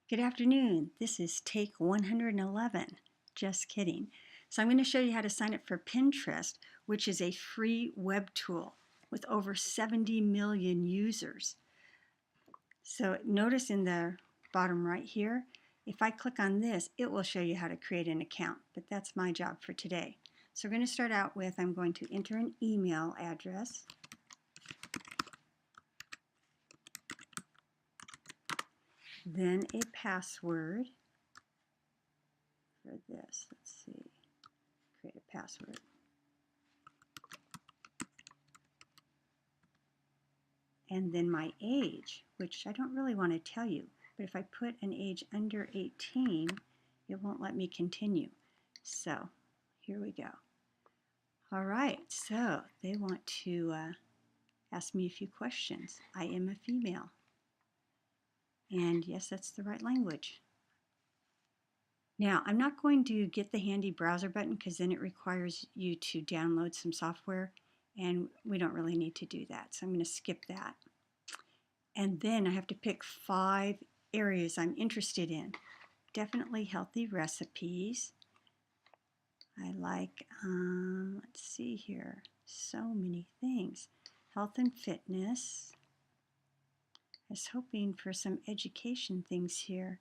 Good afternoon. This is take 111. Just kidding. So I'm going to show you how to sign up for Pinterest, which is a free web tool with over 70 million users. So notice in the bottom right here, if I click on this, it will show you how to create an account, but that's my job for today. So we're going to start out with, I'm going to enter an email address. Then a password for this. Let's see. Create a password. And then my age, which I don't really want to tell you, but if I put an age under 18, it won't let me continue. So here we go. All right, so they want to ask me a few questions. I am a female. And yes, that's the right language. Now, I'm not going to get the handy browser button because then it requires you to download some software, and we don't really need to do that. So I'm going to skip that. And then I have to pick 5 areas I'm interested in. Definitely healthy recipes. I like, let's see here, so many things. Health and fitness. I was hoping for some education things here.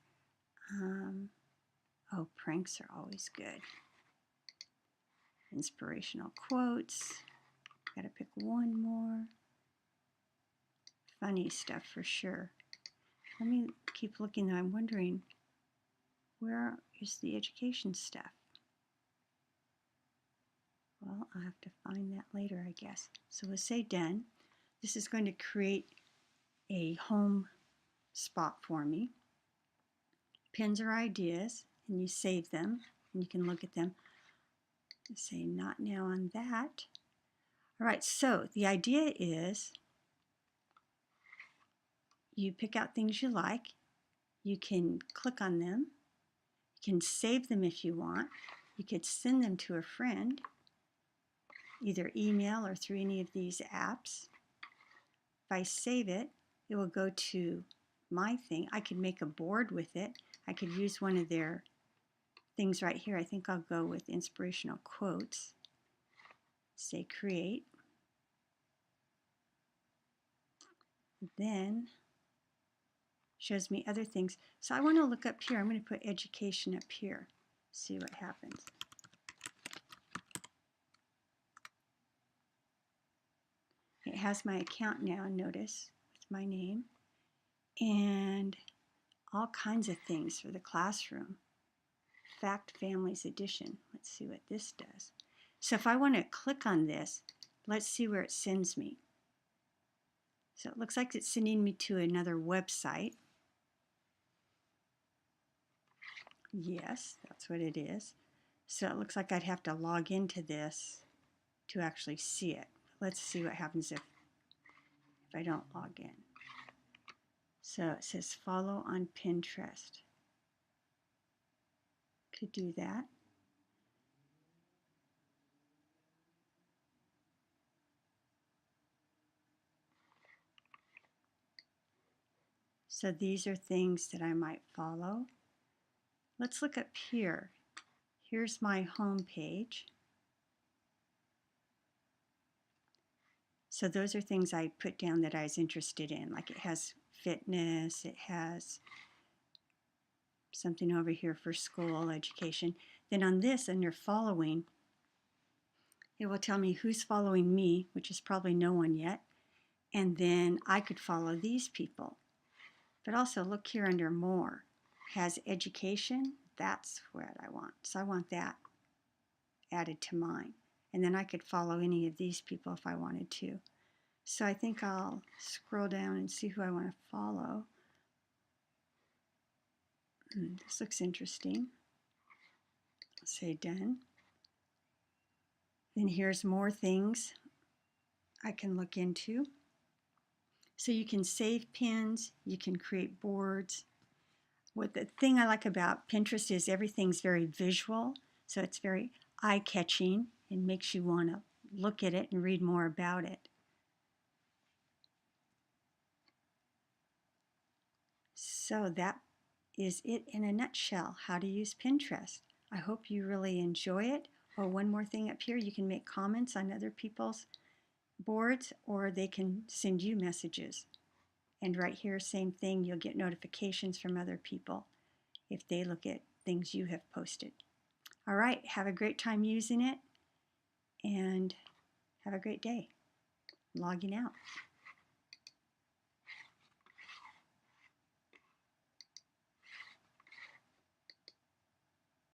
Oh, pranks are always good. Inspirational quotes. Gotta pick one more. Funny stuff for sure. Let me keep looking though. I'm wondering, where is the education stuff? Well, I'll have to find that later, I guess. So let's say done. This is going to create a home spot for me. Pins are ideas, and you save them, and you can look at them. Say not now on that. All right, so the idea is you pick out things you like. You can click on them. You can save them if you want. You could send them to a friend, either email or through any of these apps. If I save it, it will go to my thing. I could make a board with it. I could use one of their things right here. I think I'll go with inspirational quotes. Say create. Then shows me other things. So I want to look up here. I'm going to put education up here. See what happens. It has my account now, notice, with my name. And all kinds of things for the classroom. Fact Families Edition. Let's see what this does. So if I want to click on this, let's see where it sends me. So it looks like it's sending me to another website. Yes, that's what it is. So it looks like I'd have to log into this to actually see it. Let's see what happens if I don't log in. So it says follow on Pinterest. Could do that. So these are things that I might follow. Let's look up here. Here's my home page. So those are things I put down that I was interested in. Like it has fitness, it has something over here for school, education. Then on this, under following, it will tell me who's following me, which is probably no one yet. And then I could follow these people. But also look here under more. Has education, that's what I want. So I want that added to mine. And then I could follow any of these people if I wanted to. So I think I'll scroll down and see who I want to follow. This looks interesting. Say done. Then here's more things I can look into. So you can save pins, you can create boards. What the thing I like about Pinterest is everything's very visual, so it's very eye-catching and makes you want to look at it and read more about it. So that is it in a nutshell, how to use Pinterest. I hope you really enjoy it. Oh, one more thing up here, you can make comments on other people's boards or they can send you messages. And right here, same thing, you'll get notifications from other people if they look at things you have posted. All right, have a great time using it and have a great day. Logging out.